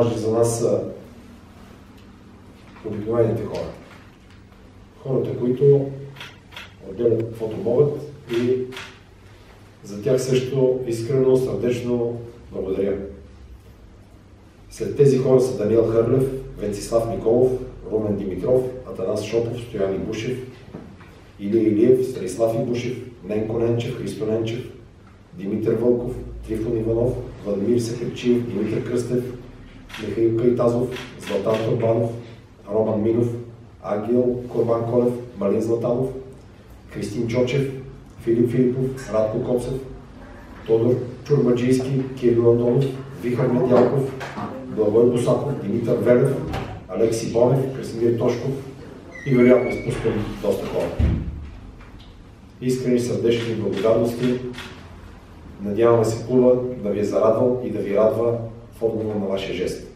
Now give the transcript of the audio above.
Важни за нас са обикновените хора. Хората, които отделят каквото могат и за тях също искрено, сърдечно благодаря. След тези хора са Даниел Хърлев, Венцислав Николов, Румен Димитров, Атанас Шопов, Стоян Ибушев, Илия Илиев, Станислав Ибушев, Ненко Ненчев, Христо Ненчев, Димитър Вълков, Трифон Иванов, Владимир Сакърчиев, Димитър Кръстев, Михаил Кайтазов, Златан Турбанов, Роман Минов, Ангел Корбан Колев, Малин Златанов, Христин Чочев, Филип Филипов, Радко Коцев, Тодор Чурбаджийски, Кирил Андонов, Вихар Недялков, Благой Босаков, Димитър Велев, Алекси Бонев, Красимир Тошков и вероятно изпускам доста хора. Искрени сърдечни благодарности. Надяваме се клуба да ви е зарадвал и да ви радва в отговор на вашия жест.